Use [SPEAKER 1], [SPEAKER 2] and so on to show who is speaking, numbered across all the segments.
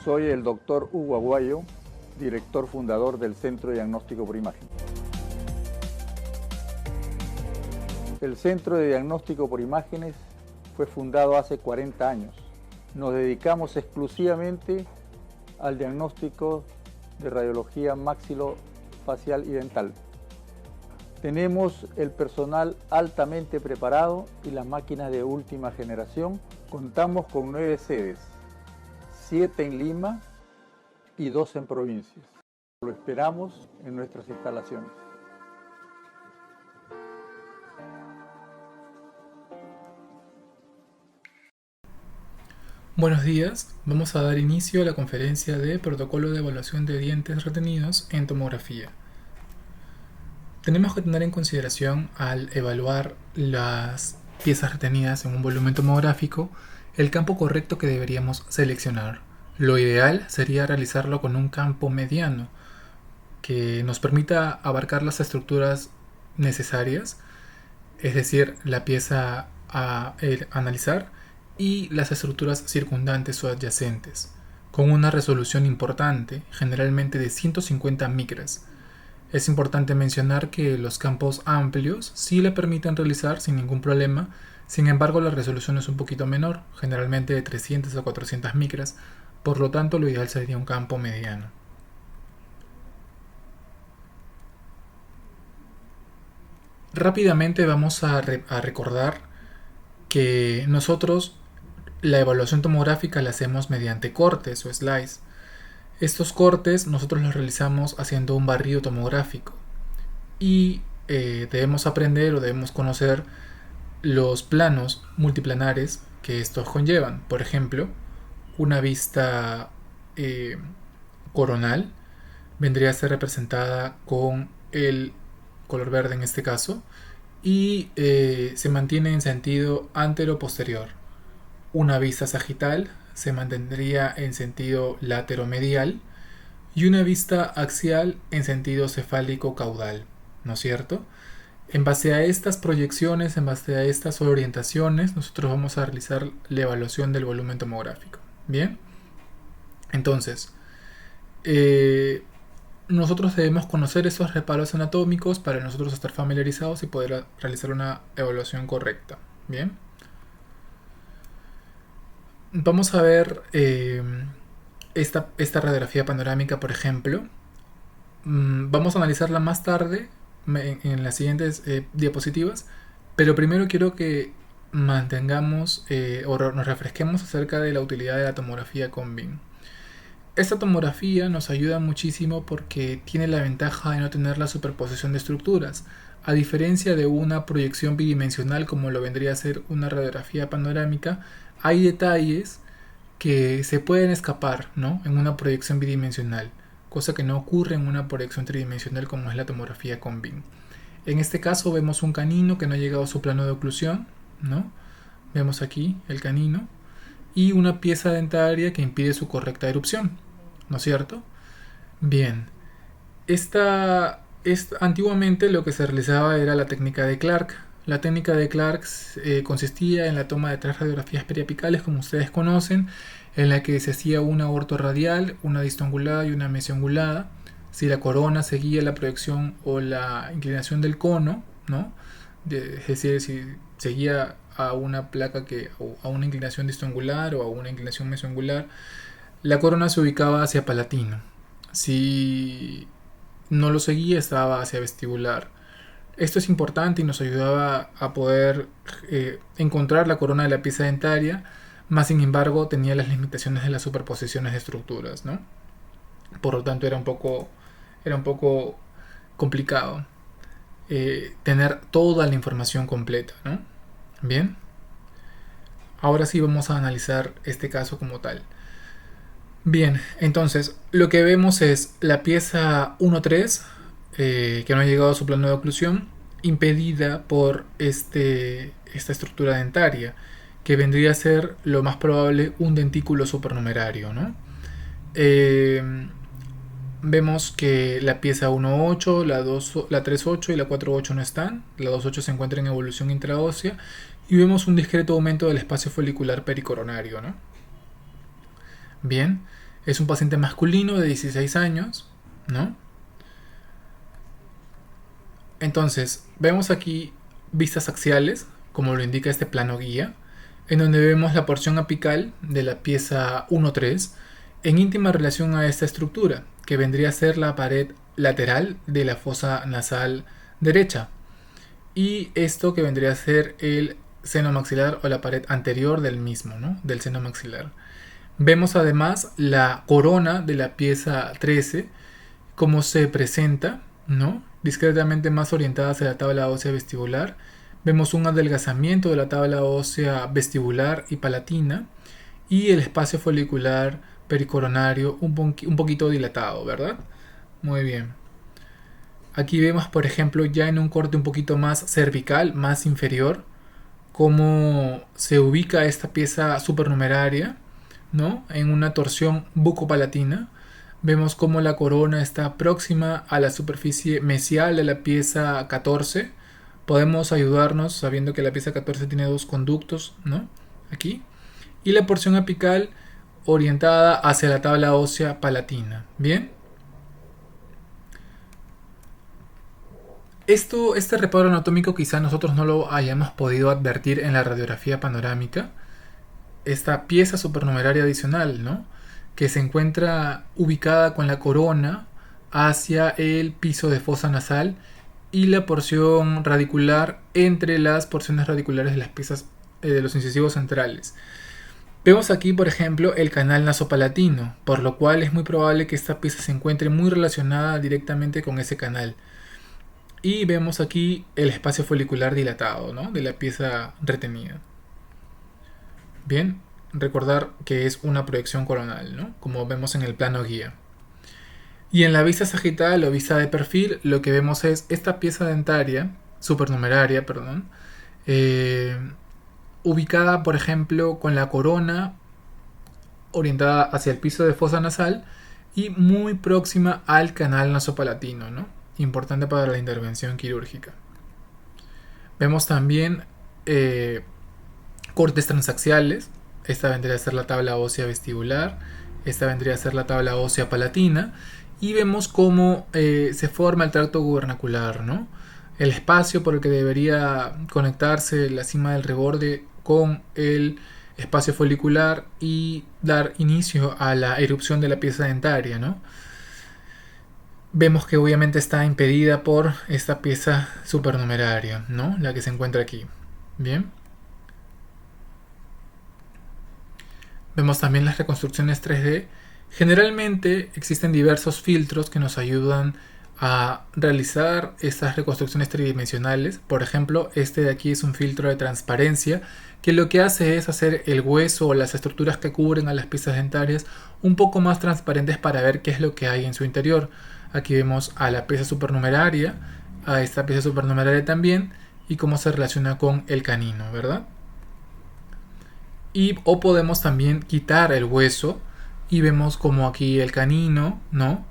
[SPEAKER 1] Soy el doctor Hugo Aguayo, director fundador del Centro de Diagnóstico por Imagen. El Centro de Diagnóstico por Imágenes fue fundado hace 40 años. Nos dedicamos exclusivamente al diagnóstico de radiología maxilofacial y dental. Tenemos el personal altamente preparado y las máquinas de última generación. Contamos con 9 sedes, 7 en Lima y 2 en provincias. Lo esperamos en nuestras instalaciones.
[SPEAKER 2] Buenos días, vamos a dar inicio a la conferencia de protocolo de evaluación de dientes retenidos en tomografía. Tenemos que tener en consideración al evaluar las piezas retenidas en un volumen tomográfico el campo correcto que deberíamos seleccionar. Lo ideal sería realizarlo con un campo mediano que nos permita abarcar las estructuras necesarias, es decir, la pieza a analizar y las estructuras circundantes o adyacentes, con una resolución importante, generalmente de 150 micras. Es importante mencionar que los campos amplios sí le permiten realizar sin ningún problema, sin embargo la resolución es un poquito menor, generalmente de 300 a 400 micras, por lo tanto lo ideal sería un campo mediano. Rápidamente vamos a recordar que nosotros la evaluación tomográfica la hacemos mediante cortes o slice. Estos cortes nosotros los realizamos haciendo un barrido tomográfico y debemos aprender o debemos conocer los planos multiplanares que estos conllevan. Por ejemplo, una vista coronal vendría a ser representada con el color verde en este caso y se mantiene en sentido antero-posterior. Una vista sagital se mantendría en sentido lateromedial y una vista axial en sentido cefálico-caudal, ¿no es cierto? En base a estas proyecciones, en base a estas orientaciones, nosotros vamos a realizar la evaluación del volumen tomográfico. ¿Bien? Entonces, nosotros debemos conocer esos reparos anatómicos para nosotros estar familiarizados y poder realizar una evaluación correcta. ¿Bien? Vamos a ver esta radiografía panorámica, por ejemplo. Vamos a analizarla más tarde en las siguientes diapositivas, pero primero quiero que mantengamos o nos refresquemos acerca de la utilidad de la tomografía con BIM. Esta tomografía nos ayuda muchísimo porque tiene la ventaja de no tener la superposición de estructuras, a diferencia de una proyección bidimensional como lo vendría a ser una radiografía panorámica. Hay detalles que se pueden escapar, ¿no?, en una proyección bidimensional, cosa que no ocurre en una proyección tridimensional como es la tomografía con BIM. En este caso vemos un canino que no ha llegado a su plano de oclusión, ¿no? Vemos aquí el canino y una pieza dentaria que impide su correcta erupción, ¿no es cierto? Bien, antiguamente lo que se realizaba era la técnica de Clark. La técnica de Clark consistía en la toma de 3 radiografías periapicales, como ustedes conocen, en la que se hacía una ortorradial, una distoangulada y una mesioangulada. Si la corona seguía la proyección o la inclinación del cono, ¿no?, es decir, si seguía a una placa o a una inclinación distoangular o a una inclinación mesioangular, la corona se ubicaba hacia palatino. Si no lo seguía, estaba hacia vestibular. Esto es importante y nos ayudaba a poder encontrar la corona de la pieza dentaria, más sin embargo tenía las limitaciones de las superposiciones de estructuras, ¿no? Por lo tanto era un poco complicado tener toda la información completa, ¿no? Bien, ahora sí vamos a analizar este caso como tal. Bien, entonces lo que vemos es la pieza 1.3 que no ha llegado a su plano de oclusión, impedida por esta estructura dentaria, que vendría a ser lo más probable un dentículo supernumerario, ¿no? Vemos que la pieza 1.8, la 3.8 y la 4.8 no están. La 2.8 se encuentra en evolución intraósea y vemos un discreto aumento del espacio folicular pericoronario, ¿no? Bien, Es un paciente masculino de 16 años, ¿no? Entonces, vemos aquí vistas axiales, como lo indica este plano guía, en donde vemos la porción apical de la pieza 1-3 en íntima relación a esta estructura, que vendría a ser la pared lateral de la fosa nasal derecha, y esto que vendría a ser el seno maxilar o la pared anterior del mismo, ¿no? Del seno maxilar. Vemos además la corona de la pieza 13, cómo se presenta, ¿no? Discretamente más orientada hacia la tabla ósea vestibular. Vemos un adelgazamiento de la tabla ósea vestibular y palatina y el espacio folicular pericoronario un poquito dilatado, ¿verdad? Muy bien. Aquí vemos, por ejemplo, ya en un corte un poquito más cervical, más inferior, cómo se ubica esta pieza supernumeraria, ¿no? En una torsión bucopalatina. Vemos cómo la corona está próxima a la superficie mesial de la pieza 14. Podemos ayudarnos sabiendo que la pieza 14 tiene dos conductos, ¿no? Aquí. Y la porción apical orientada hacia la tabla ósea palatina. ¿Bien? Este reparo anatómico quizá nosotros no lo hayamos podido advertir en la radiografía panorámica. Esta pieza supernumeraria adicional, ¿no? Que se encuentra ubicada con la corona hacia el piso de fosa nasal y la porción radicular entre las porciones radiculares de las piezas de los incisivos centrales. Vemos aquí, por ejemplo, el canal nasopalatino, por lo cual es muy probable que esta pieza se encuentre muy relacionada directamente con ese canal. Y vemos aquí el espacio folicular dilatado, ¿no? De la pieza retenida. Bien, recordar que es una proyección coronal, ¿no? Como vemos en el plano guía. Y en la vista sagital o vista de perfil, lo que vemos es esta pieza dentaria, supernumeraria, perdón, ubicada, por ejemplo, con la corona orientada hacia el piso de fosa nasal y muy próxima al canal nasopalatino, ¿no? Importante para la intervención quirúrgica. Vemos también cortes transaxiales. Esta vendría a ser la tabla ósea vestibular, esta vendría a ser la tabla ósea palatina, y vemos cómo se forma el tracto gubernacular, ¿no? El espacio por el que debería conectarse la cima del reborde con el espacio folicular y dar inicio a la erupción de la pieza dentaria, ¿no? Vemos que obviamente está impedida por esta pieza supernumeraria, ¿no? La que se encuentra aquí. Bien. Vemos también las reconstrucciones 3D. Generalmente existen diversos filtros que nos ayudan a realizar estas reconstrucciones tridimensionales. Por ejemplo, este de aquí es un filtro de transparencia que lo que hace es hacer el hueso o las estructuras que cubren a las piezas dentarias un poco más transparentes para ver qué es lo que hay en su interior. Aquí vemos a la pieza supernumeraria, a esta pieza supernumeraria también, y cómo se relaciona con el canino, ¿verdad? O podemos también quitar el hueso y vemos como aquí el canino, ¿no?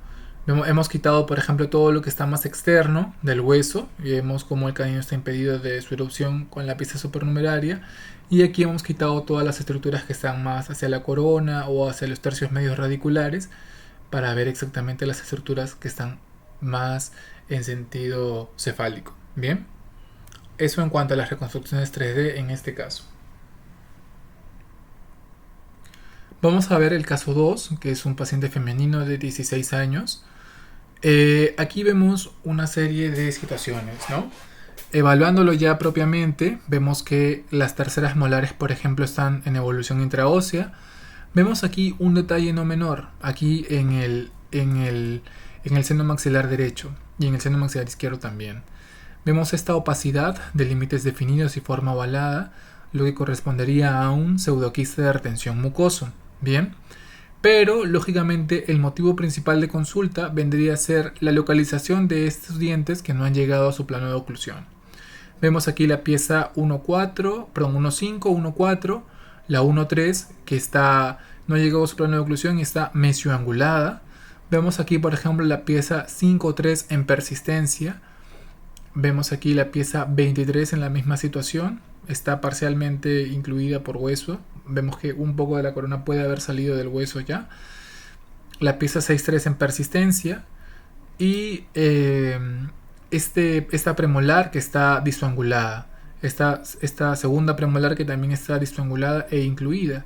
[SPEAKER 2] Hemos quitado, por ejemplo, todo lo que está más externo del hueso y vemos como el canino está impedido de su erupción con la pieza supernumeraria, y aquí hemos quitado todas las estructuras que están más hacia la corona o hacia los tercios medios radiculares para ver exactamente las estructuras que están más en sentido cefálico. Bien, eso en cuanto a las reconstrucciones 3D en este caso. Vamos a ver el caso 2, que es un paciente femenino de 16 años. Aquí vemos una serie de situaciones, ¿no? Evaluándolo ya propiamente, vemos que las terceras molares, por ejemplo, están en evolución intraósea. Vemos aquí un detalle no menor, aquí en el seno maxilar derecho y en el seno maxilar izquierdo también. Vemos esta opacidad de límites definidos y forma ovalada, lo que correspondería a un pseudoquiste de retención mucoso. Bien, pero lógicamente el motivo principal de consulta vendría a ser la localización de estos dientes que no han llegado a su plano de oclusión. Vemos aquí la pieza 1.4, perdón, 1.5, 1.4, la 1.3 que no ha llegado a su plano de oclusión y está mesioangulada. Vemos aquí, por ejemplo, la pieza 5.3 en persistencia. Vemos aquí la pieza 23 en la misma situación, está parcialmente incluida por hueso. Vemos que un poco de la corona puede haber salido del hueso ya. la pieza 6-3 en persistencia y esta premolar que está distrangulada, esta segunda premolar que también está distrangulada e incluida.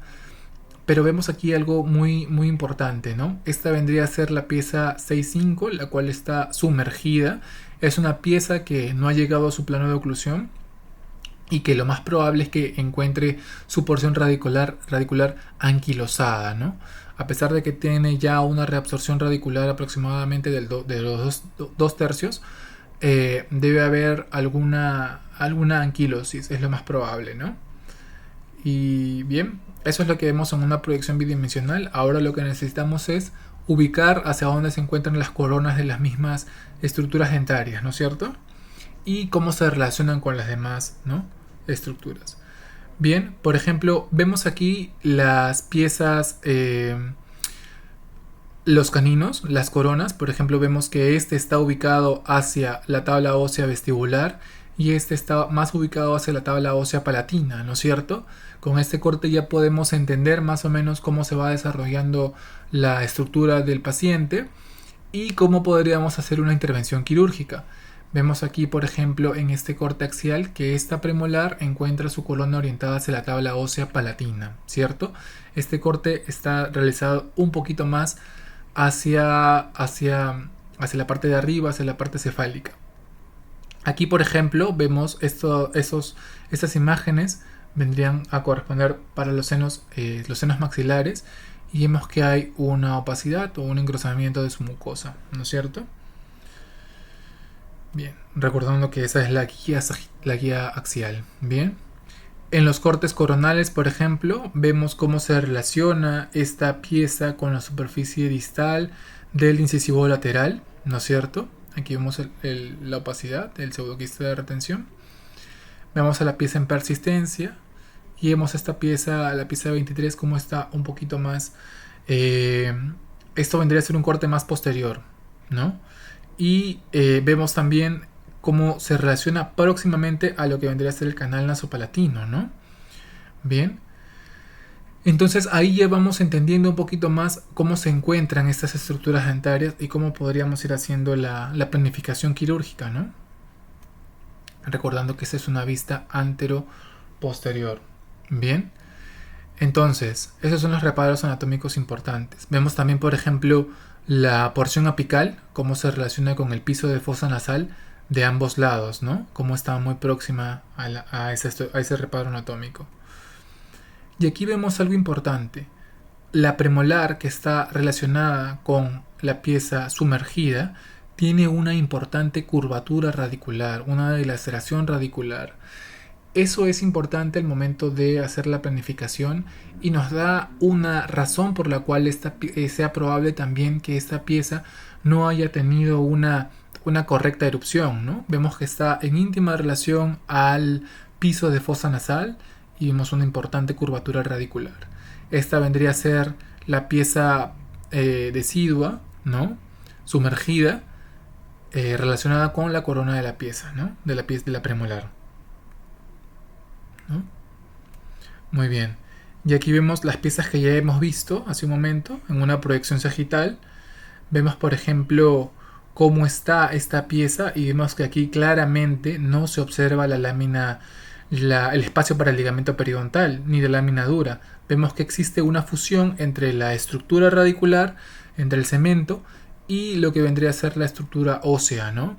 [SPEAKER 2] Pero vemos aquí algo muy, muy importante, ¿no? Esta vendría a ser la pieza 6-5, la cual está sumergida. Es una pieza que no ha llegado a su plano de oclusión y que lo más probable es que encuentre su porción radicular anquilosada, ¿no? A pesar de que tiene ya una reabsorción radicular aproximadamente de los 2/3, debe haber alguna anquilosis, es lo más probable, ¿no? Y bien, eso es lo que vemos en una proyección bidimensional. Ahora lo que necesitamos es ubicar hacia dónde se encuentran las coronas de las mismas estructuras dentarias, ¿no es cierto? Y cómo se relacionan con las demás, ¿no?, estructuras. Bien, por ejemplo, vemos aquí las piezas, los caninos, las coronas. Por ejemplo, vemos que este está ubicado hacia la tabla ósea vestibular y este está más ubicado hacia la tabla ósea palatina, ¿no es cierto? Con este corte ya podemos entender más o menos cómo se va desarrollando la estructura del paciente y cómo podríamos hacer una intervención quirúrgica. Vemos aquí, por ejemplo, en este corte axial que esta premolar encuentra su columna orientada hacia la tabla ósea palatina, ¿cierto? Este corte está realizado un poquito más hacia la parte de arriba, hacia la parte cefálica. Aquí, por ejemplo, vemos estas imágenes vendrían a corresponder para los senos maxilares y vemos que hay una opacidad o un engrosamiento de su mucosa, ¿no es cierto? Bien, recordando que esa es la guía axial. Bien, en los cortes coronales, por ejemplo, vemos cómo se relaciona esta pieza con la superficie distal del incisivo lateral, ¿no es cierto? Aquí vemos la opacidad, el pseudoquiste de retención. Vemos a la pieza en persistencia y vemos esta pieza, la pieza 23, como está un poquito más... esto vendría a ser un corte más posterior, ¿no? Y vemos también cómo se relaciona próximamente a lo que vendría a ser el canal nasopalatino, ¿no? Bien. Entonces ahí ya vamos entendiendo un poquito más cómo se encuentran estas estructuras dentarias y cómo podríamos ir haciendo la planificación quirúrgica, ¿no? Recordando que esta es una vista antero-posterior. Bien. Entonces, esos son los reparos anatómicos importantes. Vemos también, por ejemplo, la porción apical, cómo se relaciona con el piso de fosa nasal de ambos lados, ¿no? Cómo está muy próxima a ese reparo anatómico. Y aquí vemos algo importante. La premolar, que está relacionada con la pieza sumergida, tiene una importante curvatura radicular, una dilaceración radicular. Eso es importante al momento de hacer la planificación y nos da una razón por la cual sea probable también que esta pieza no haya tenido una correcta erupción, ¿no? Vemos que está en íntima relación al piso de fosa nasal y vemos una importante curvatura radicular. Esta vendría a ser la pieza decidua, ¿no?, sumergida, relacionada con la corona de la pieza, ¿no?, de la premolar, ¿no? Muy bien. Y aquí vemos las piezas que ya hemos visto hace un momento en una proyección sagital. Vemos, por ejemplo, cómo está esta pieza y vemos que aquí claramente no se observa la lámina, el espacio para el ligamento periodontal ni la lámina dura. Vemos que existe una fusión entre la estructura radicular, entre el cemento y lo que vendría a ser la estructura ósea, ¿no?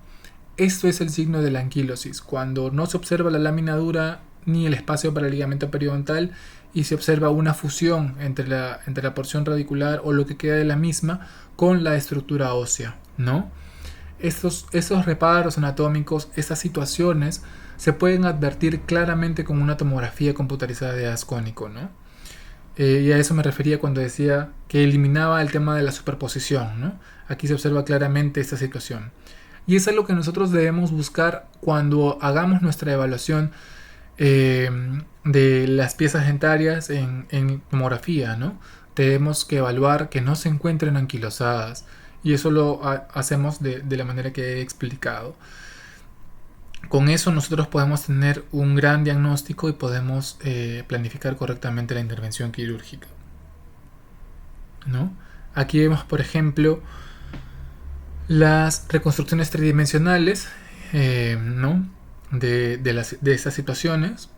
[SPEAKER 2] Esto es el signo de la anquilosis, cuando no se observa la lámina dura ni el espacio para el ligamento periodontal y se observa una fusión entre la porción radicular o lo que queda de la misma con la estructura ósea, ¿no? Esos reparos anatómicos, estas situaciones se pueden advertir claramente con una tomografía computarizada de haz cónico, ¿no? Y a eso me refería cuando decía que eliminaba el tema de la superposición, ¿no? Aquí se observa claramente esta situación. Y es algo que nosotros debemos buscar cuando hagamos nuestra evaluación de las piezas dentarias en tomografía, ¿no? Tenemos que evaluar que no se encuentren anquilosadas y eso lo hacemos de la manera que he explicado. Con eso nosotros podemos tener un gran diagnóstico y podemos planificar correctamente la intervención quirúrgica, ¿no? Aquí vemos, por ejemplo, las reconstrucciones tridimensionales, ¿no? de estas situaciones,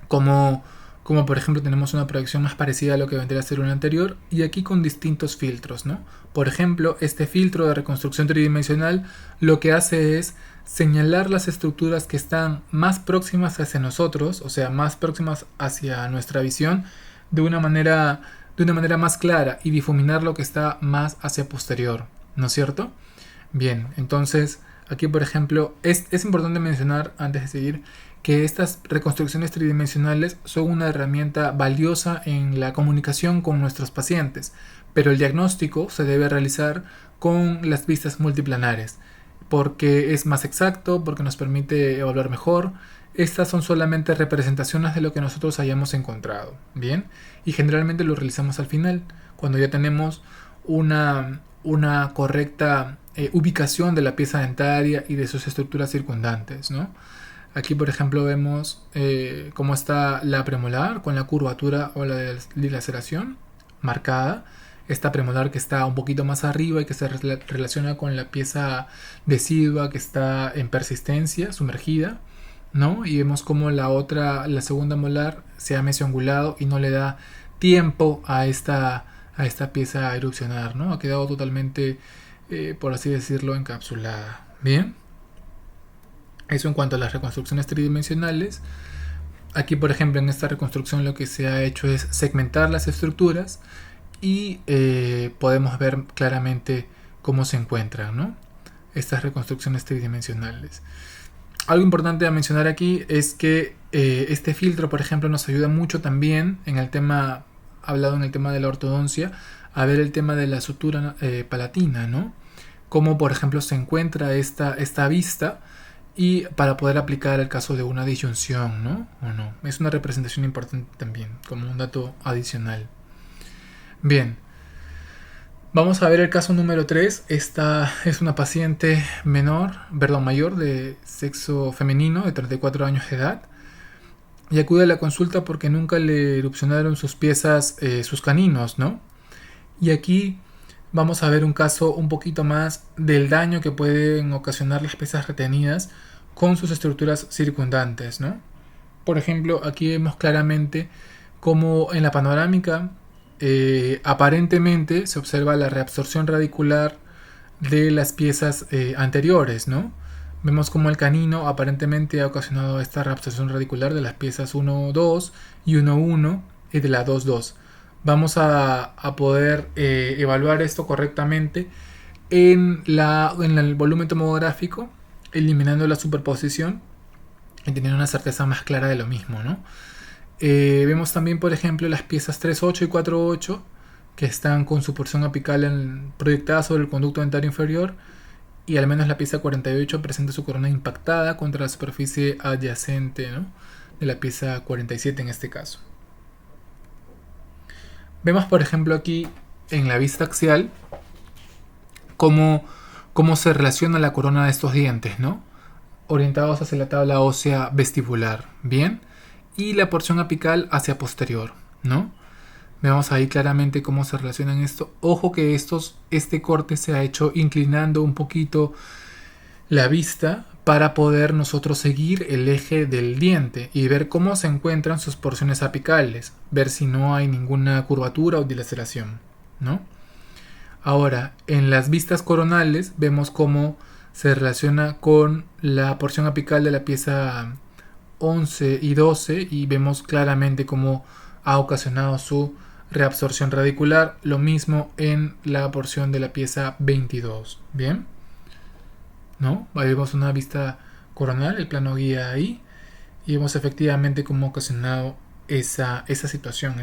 [SPEAKER 2] como, como por ejemplo tenemos una proyección más parecida a lo que vendría a ser una anterior, y aquí con distintos filtros, ¿no? Por ejemplo, este filtro de reconstrucción tridimensional lo que hace es señalar las estructuras que están más próximas hacia nosotros, o sea, más próximas hacia nuestra visión, de una manera, de una manera más clara, y difuminar lo que está más hacia posterior, ¿no es cierto? Bien, entonces aquí por ejemplo es importante mencionar antes de seguir que estas reconstrucciones tridimensionales son una herramienta valiosa en la comunicación con nuestros pacientes, pero el diagnóstico se debe realizar con las vistas multiplanares, porque es más exacto, porque nos permite evaluar mejor. Estas son solamente representaciones de lo que nosotros hayamos encontrado, ¿bien? Y generalmente lo realizamos al final, cuando ya tenemos una correcta ubicación de la pieza dentaria y de sus estructuras circundantes, ¿no? Aquí, por ejemplo, vemos cómo está la premolar con la curvatura o la dilaceración marcada. Esta premolar que está un poquito más arriba y que se relaciona con la pieza decidua que está en persistencia, sumergida, ¿no? Y vemos cómo la segunda molar se ha mesioangulado y no le da tiempo a esta pieza a erupcionar, ¿no? Ha quedado totalmente, por así decirlo, encapsulada. Bien. Eso en cuanto a las reconstrucciones tridimensionales. Aquí, por ejemplo, en esta reconstrucción lo que se ha hecho es segmentar las estructuras y podemos ver claramente cómo se encuentran, ¿no? Estas reconstrucciones tridimensionales. Algo importante a mencionar aquí es que este filtro, por ejemplo, nos ayuda mucho también en el tema, hablado en el tema de la ortodoncia, a ver el tema de la sutura palatina, ¿no? Cómo, por ejemplo, se encuentra esta vista, y para poder aplicar el caso de una disyunción, ¿no? O no. Es una representación importante también, como un dato adicional. Bien. Vamos a ver el caso número 3. Esta es una paciente mayor de sexo femenino de 34 años de edad, y acude a la consulta porque nunca le erupcionaron sus piezas, sus caninos, ¿no? Y aquí vamos a ver un caso un poquito más del daño que pueden ocasionar las piezas retenidas con sus estructuras circundantes, ¿no? Por ejemplo, aquí vemos claramente cómo en la panorámica aparentemente se observa la reabsorción radicular de las piezas anteriores, ¿no? Vemos como el canino aparentemente ha ocasionado esta reabsorción radicular de las piezas 1-2 y 1-1 y de la 2-2. Vamos a poder evaluar esto correctamente en el volumen tomográfico, eliminando la superposición y teniendo una certeza más clara de lo mismo, ¿no? Vemos también, por ejemplo, las piezas 3-8 y 4-8 que están con su porción apical proyectada sobre el conducto dentario inferior, y al menos la pieza 48 presenta su corona impactada contra la superficie adyacente, ¿no? De la pieza 47 en este caso. Vemos, por ejemplo, aquí en la vista axial cómo se relaciona la corona de estos dientes, ¿no? Orientados hacia la tabla ósea vestibular, ¿bien? Y la porción apical hacia posterior, ¿no? Vemos ahí claramente cómo se relacionan esto. Ojo que este corte se ha hecho inclinando un poquito la vista para poder nosotros seguir el eje del diente y ver cómo se encuentran sus porciones apicales, ver si no hay ninguna curvatura o dilaceración, ¿no? Ahora, en las vistas coronales vemos cómo se relaciona con la porción apical de la pieza 11 y 12 y vemos claramente cómo ha ocasionado su reabsorción radicular. Lo mismo en la porción de la pieza 22. ¿Bien? ¿No? Ahí vemos una vista coronal, el plano guía ahí, y vemos efectivamente cómo ha ocasionado esa situación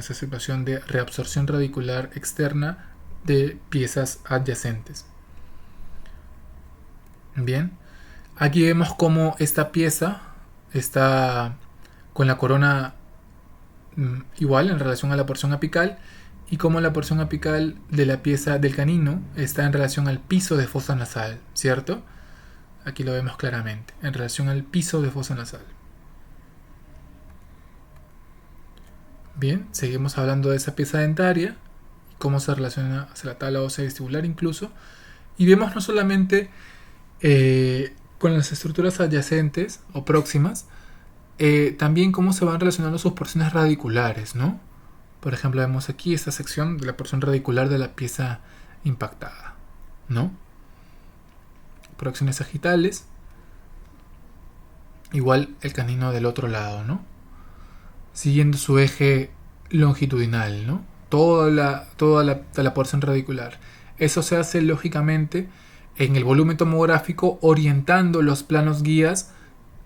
[SPEAKER 2] de reabsorción radicular externa de piezas adyacentes. Bien, aquí vemos cómo esta pieza está con la corona igual en relación a la porción apical, y cómo la porción apical de la pieza del canino está en relación al piso de fosa nasal, ¿cierto? Aquí lo vemos claramente, en relación al piso de fosa nasal. Bien, seguimos hablando de esa pieza dentaria, cómo se relaciona hacia la tabla ósea vestibular incluso. Y vemos no solamente con las estructuras adyacentes o próximas, también cómo se van relacionando sus porciones radiculares, ¿no? Por ejemplo, vemos aquí esta sección de la porción radicular de la pieza impactada, ¿no? Porciones sagitales, igual el canino del otro lado, ¿no? Siguiendo su eje longitudinal, ¿no? Toda la porción radicular. Eso se hace lógicamente en el volumen tomográfico, orientando los planos guías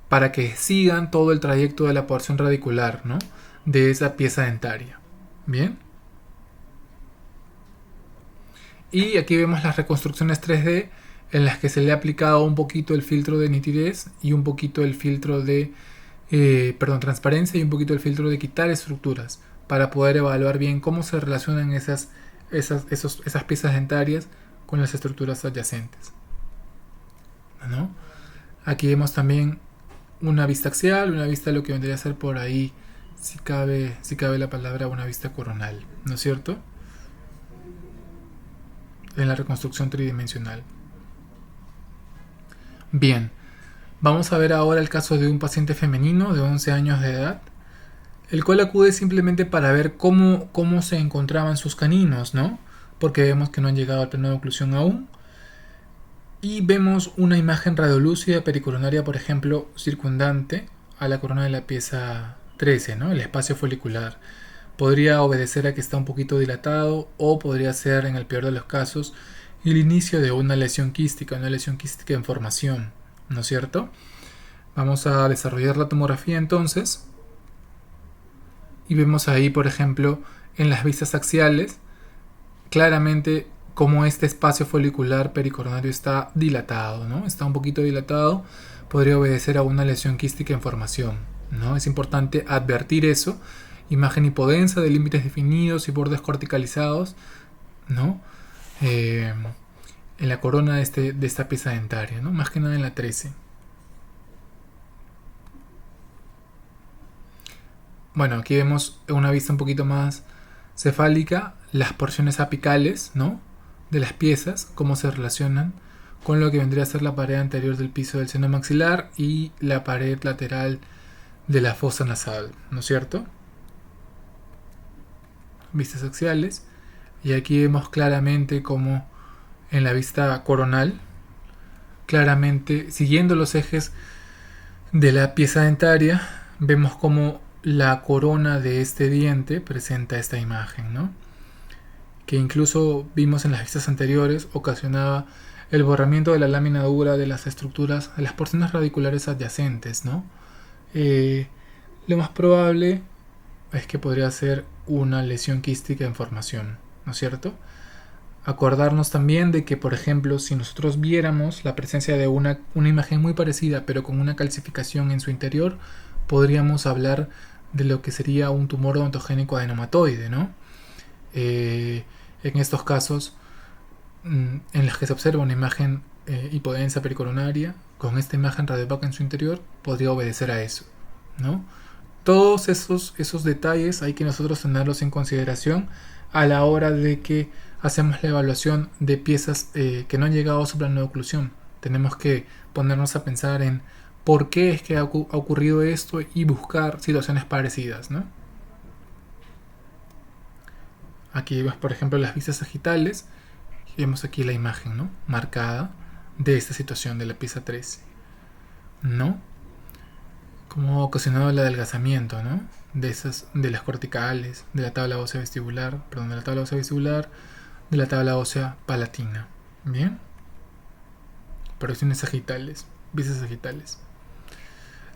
[SPEAKER 2] para que sigan todo el trayecto de la porción radicular, ¿no? De esa pieza dentaria. Bien. Y aquí vemos las reconstrucciones 3D en las que se le ha aplicado un poquito el filtro de nitidez y un poquito el filtro de transparencia y un poquito el filtro de quitar estructuras para poder evaluar bien cómo se relacionan esas piezas dentarias con las estructuras adyacentes, ¿no? Aquí vemos también una vista axial, una vista lo que vendría a ser por ahí, si cabe la palabra, una vista coronal, ¿no es cierto? En la reconstrucción tridimensional. Bien, vamos a ver ahora el caso de un paciente femenino de 11 años de edad, el cual acude simplemente para ver cómo se encontraban sus caninos, ¿no? Porque vemos que no han llegado al plano de oclusión aún. Y vemos una imagen radiolúcida pericoronaria, por ejemplo, circundante a la corona de la pieza 13, ¿no? El espacio folicular. Podría obedecer a que está un poquito dilatado, o podría ser, en el peor de los casos, el inicio de una lesión quística en formación, ¿no es cierto? Vamos a desarrollar la tomografía entonces. Y vemos ahí, por ejemplo, en las vistas axiales, claramente como este espacio folicular pericoronario está dilatado, ¿no? Está un poquito dilatado, podría obedecer a una lesión quística en formación, ¿no? Es importante advertir eso. Imagen hipodensa de límites definidos y bordes corticalizados, ¿no? En la corona de esta pieza dentaria, ¿no? Más que nada en la 13. Bueno, aquí vemos una vista un poquito más cefálica, las porciones apicales, ¿no? De las piezas, cómo se relacionan con lo que vendría a ser la pared anterior del piso del seno maxilar y la pared lateral de la fosa nasal, ¿no es cierto? Vistas axiales. Y aquí vemos claramente como en la vista coronal, claramente siguiendo los ejes de la pieza dentaria, vemos como la corona de este diente presenta esta imagen, ¿no? Que incluso vimos en las vistas anteriores, ocasionaba el borramiento de la lámina dura de las estructuras, de las porciones radiculares adyacentes, ¿no? Lo más probable es que podría ser una lesión quística en formación, ¿no es cierto? Acordarnos también de que, por ejemplo, si nosotros viéramos la presencia de una imagen muy parecida, pero con una calcificación en su interior, podríamos hablar de lo que sería un tumor odontogénico adenomatoide, ¿no? En estos casos, en los que se observa una imagen hipodensa pericoronaria, con esta imagen radiopaca en su interior, podría obedecer a eso, ¿no? Todos esos detalles hay que nosotros tenerlos en consideración a la hora de que hacemos la evaluación de piezas que no han llegado a su plano de oclusión. Tenemos que ponernos a pensar en por qué es que ha ocurrido esto y buscar situaciones parecidas, ¿no? Aquí vemos, por ejemplo, las vistas sagitales. Y vemos aquí la imagen, ¿no? Marcada de esta situación de la pieza 13, ¿no? Como ha ocasionado el adelgazamiento, ¿no? De las corticales, de la tabla ósea vestibular, de la tabla ósea palatina. ¿Bien? Proyecciones sagitales, vistas sagitales.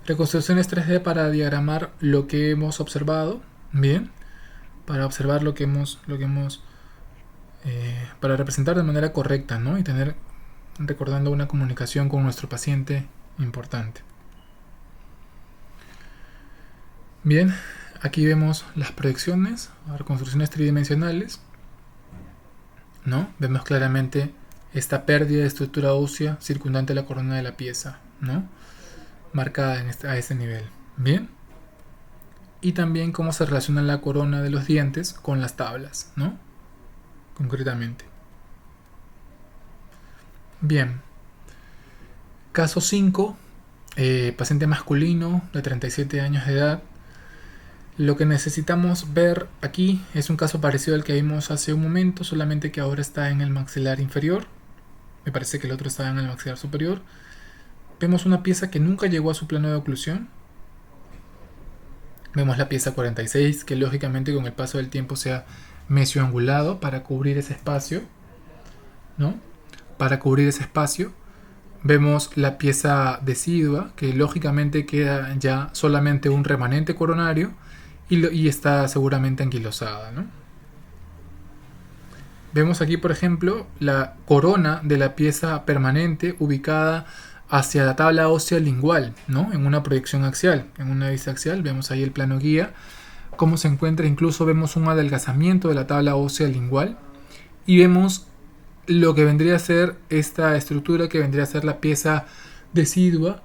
[SPEAKER 2] Reconstrucciones 3D para diagramar lo que hemos observado. Bien. Para observar lo que hemos para representar de manera correcta, ¿no? Y recordando una comunicación con nuestro paciente importante. Bien, aquí vemos las proyecciones, reconstrucciones tridimensionales, ¿no? Vemos claramente esta pérdida de estructura ósea circundante a la corona de la pieza, ¿no? Marcada a este nivel. Bien. Y también cómo se relaciona la corona de los dientes con las tablas, ¿no? concretamente. Bien, caso 5, paciente masculino de 37 años de edad. Lo que necesitamos ver aquí es un caso parecido al que vimos hace un momento, solamente que ahora está en el maxilar inferior. Me parece que el otro estaba en el maxilar superior. Vemos una pieza que nunca llegó a su plano de oclusión. Vemos la pieza 46, que lógicamente con el paso del tiempo se ha mesioangulado para cubrir ese espacio, ¿no? Para cubrir ese espacio. Vemos la pieza decidua, que lógicamente queda ya solamente un remanente coronario y está seguramente anquilosada, ¿no? Vemos aquí, por ejemplo, la corona de la pieza permanente ubicada hacia la tabla ósea lingual, ¿no? En una proyección axial, en una vista axial. Vemos ahí el plano guía, cómo se encuentra. Incluso vemos un adelgazamiento de la tabla ósea lingual y vemos lo que vendría a ser esta estructura, que vendría a ser la pieza decidua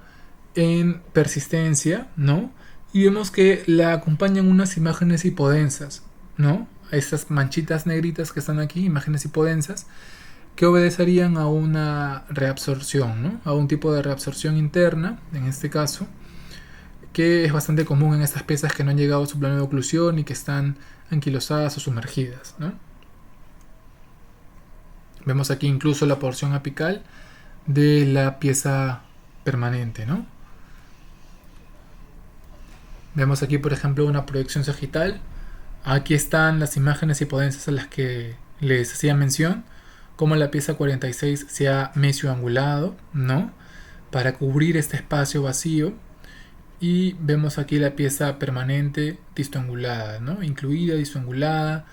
[SPEAKER 2] en persistencia, ¿no? Y vemos que la acompañan unas imágenes hipodensas, ¿no? Estas manchitas negritas que están aquí, imágenes hipodensas, que obedecerían a una reabsorción, ¿no? A un tipo de reabsorción interna, en este caso, que es bastante común en estas piezas que no han llegado a su plano de oclusión y que están anquilosadas o sumergidas, ¿no? Vemos aquí incluso la porción apical de la pieza permanente, ¿no? Vemos aquí, por ejemplo, una proyección sagital. Aquí están las imágenes hipodensas a las que les hacía mención, como la pieza 46 se ha mesioangulado, ¿no? Para cubrir este espacio vacío. Y vemos aquí la pieza permanente distoangulada, ¿no? Incluida, distoangulada,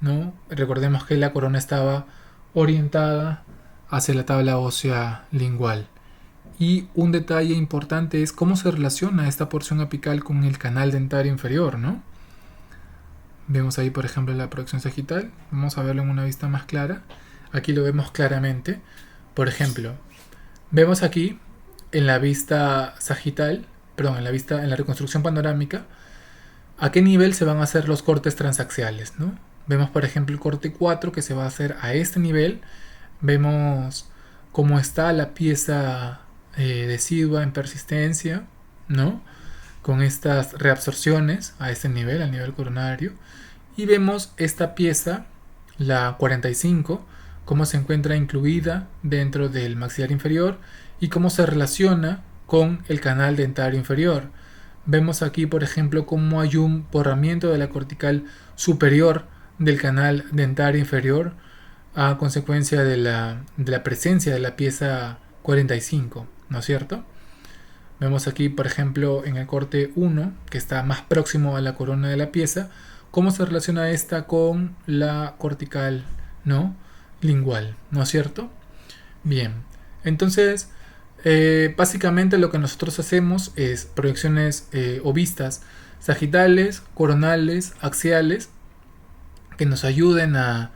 [SPEAKER 2] ¿no? Recordemos que la corona estaba orientada hacia la tabla ósea lingual. Y un detalle importante es cómo se relaciona esta porción apical con el canal dentario inferior, ¿no? Vemos ahí, por ejemplo, la proyección sagital. Vamos a verlo en una vista más clara. Aquí lo vemos claramente. Por ejemplo, vemos aquí en la vista sagital, perdón, en la reconstrucción panorámica, a qué nivel se van a hacer los cortes transaxiales, ¿no? Vemos, por ejemplo, el corte 4 que se va a hacer a este nivel. Vemos cómo está la pieza decidua en persistencia, ¿no? Con estas reabsorciones a este nivel, al nivel coronario. Y vemos esta pieza, la 45, cómo se encuentra incluida dentro del maxilar inferior y cómo se relaciona con el canal dentario inferior. Vemos aquí, por ejemplo, cómo hay un borramiento de la cortical superior del canal dentario inferior a consecuencia de la presencia de la pieza 45, ¿no es cierto? Vemos aquí, por ejemplo, en el corte 1, que está más próximo a la corona de la pieza, cómo se relaciona esta con la cortical, ¿no? Lingual, ¿no es cierto? Bien, entonces, básicamente lo que nosotros hacemos es proyecciones o vistas sagitales, coronales, axiales, que nos ayuden a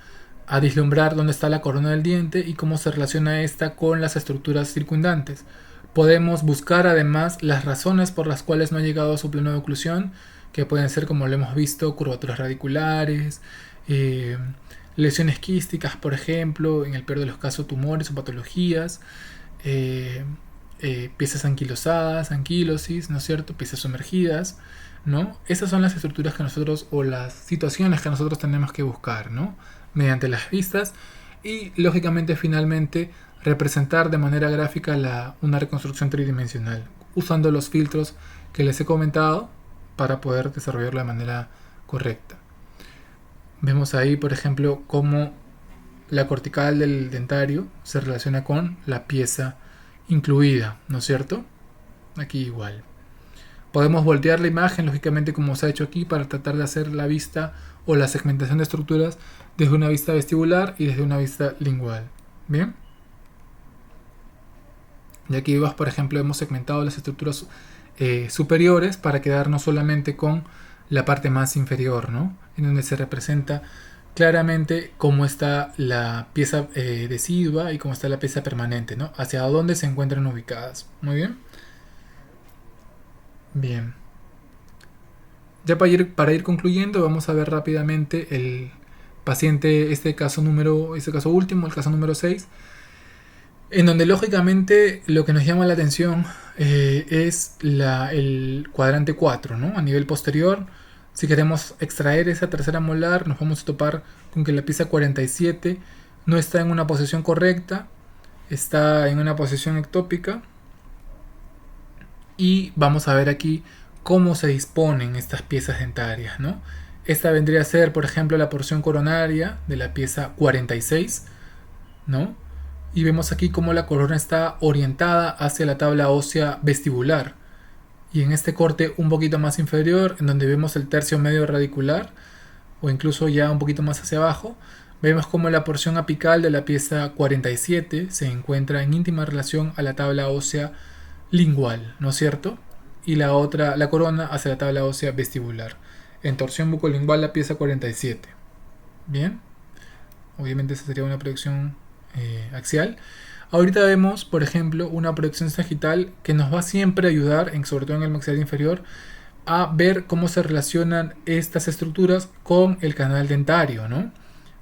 [SPEAKER 2] vislumbrar dónde está la corona del diente y cómo se relaciona esta con las estructuras circundantes. Podemos buscar además las razones por las cuales no ha llegado a su plano de oclusión, que pueden ser, como lo hemos visto, curvaturas radiculares, lesiones quísticas, por ejemplo, en el peor de los casos tumores o patologías, piezas anquilosadas, anquilosis, ¿no es cierto? Piezas sumergidas, ¿no? Esas son las estructuras que nosotros, o las situaciones que nosotros tenemos que buscar, ¿no? Mediante las vistas y, lógicamente, finalmente, representar de manera gráfica una reconstrucción tridimensional, usando los filtros que les he comentado para poder desarrollarlo de manera correcta. Vemos ahí, por ejemplo, cómo la cortical del dentario se relaciona con la pieza incluida, ¿no es cierto? Aquí igual. Podemos voltear la imagen, lógicamente, como se ha hecho aquí, para tratar de hacer la vista o la segmentación de estructuras desde una vista vestibular y desde una vista lingual. ¿Bien? Y aquí, por ejemplo, hemos segmentado las estructuras superiores para quedarnos solamente con la parte más inferior, ¿no? En donde se representa claramente cómo está la pieza decidua y cómo está la pieza permanente, ¿no? Hacia dónde se encuentran ubicadas. Muy bien. Bien. Ya para ir concluyendo, vamos a ver rápidamente el paciente, este caso último, el caso número 6, en donde lógicamente lo que nos llama la atención es el cuadrante 4, ¿no? A nivel posterior, si queremos extraer esa tercera molar, nos vamos a topar con que la pieza 47 no está en una posición correcta, está en una posición ectópica, y vamos a ver aquí cómo se disponen estas piezas dentarias, ¿no? Esta vendría a ser, por ejemplo, la porción coronaria de la pieza 46, ¿no? Y vemos aquí cómo la corona está orientada hacia la tabla ósea vestibular. Y en este corte un poquito más inferior, en donde vemos el tercio medio radicular, o incluso ya un poquito más hacia abajo, vemos cómo la porción apical de la pieza 47 se encuentra en íntima relación a la tabla ósea lingual, ¿no es cierto? Y la otra, la corona, hacia la tabla ósea vestibular. En torsión bucolingual la pieza 47. Bien, obviamente esa sería una proyección axial. Ahorita vemos, por ejemplo, una proyección sagital que nos va siempre a ayudar, sobre todo en el maxilar inferior, a ver cómo se relacionan estas estructuras con el canal dentario, ¿no?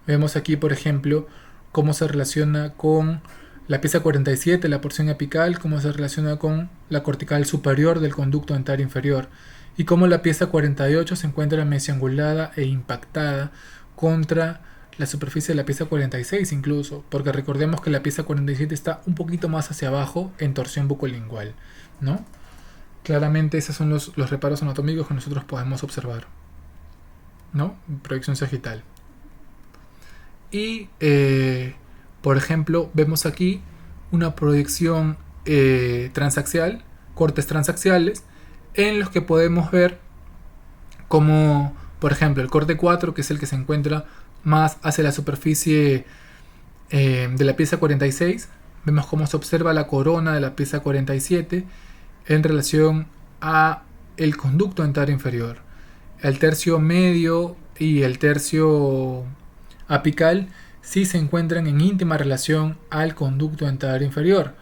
[SPEAKER 2] Vemos aquí, por ejemplo, cómo se relaciona con la pieza 47, la porción apical, cómo se relaciona con la cortical superior del conducto dentario inferior, y cómo la pieza 48 se encuentra mesiangulada e impactada contra la superficie de la pieza 46 incluso, porque recordemos que la pieza 47 está un poquito más hacia abajo en torsión bucolingual, ¿no? Claramente esos son los reparos anatómicos que nosotros podemos observar, ¿no? Proyección sagital. Y, por ejemplo, vemos aquí una proyección transaxial, cortes transaxiales, en los que podemos ver como, por ejemplo, el corte 4, que es el que se encuentra más hacia la superficie de la pieza 46, vemos cómo se observa la corona de la pieza 47 en relación a el conducto dentario inferior. El tercio medio y el tercio apical sí se encuentran en íntima relación al conducto dentario inferior,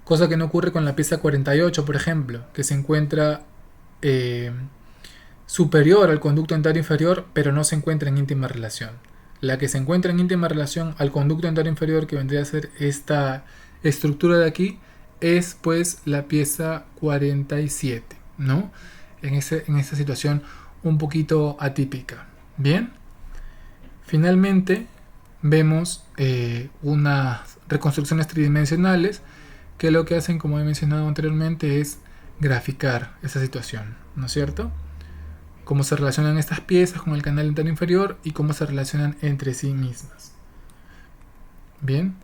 [SPEAKER 2] cosa que no ocurre con la pieza 48, por ejemplo, que se encuentra superior al conducto dentario inferior, pero no se encuentra en íntima relación. La que se encuentra en íntima relación al conducto dentario inferior, que vendría a ser esta estructura de aquí, es pues la pieza 47, ¿no? En esta situación un poquito atípica. Bien, finalmente vemos unas reconstrucciones tridimensionales que lo que hacen, como he mencionado anteriormente, es graficar esa situación, ¿no es cierto? Cómo se relacionan estas piezas con el canal dentario inferior y cómo se relacionan entre sí mismas. Bien,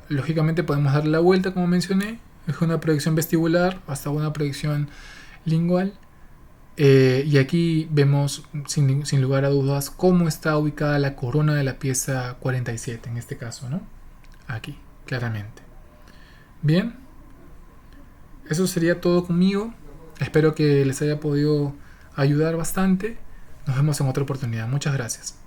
[SPEAKER 2] lógicamente podemos darle la vuelta, como mencioné, es una proyección vestibular hasta una proyección lingual, y aquí vemos sin lugar a dudas cómo está ubicada la corona de la pieza 47 en este caso, ¿no? Aquí, claramente. Bien, eso sería todo conmigo. Espero que les haya podido ayudar bastante. Nos vemos en otra oportunidad. Muchas gracias.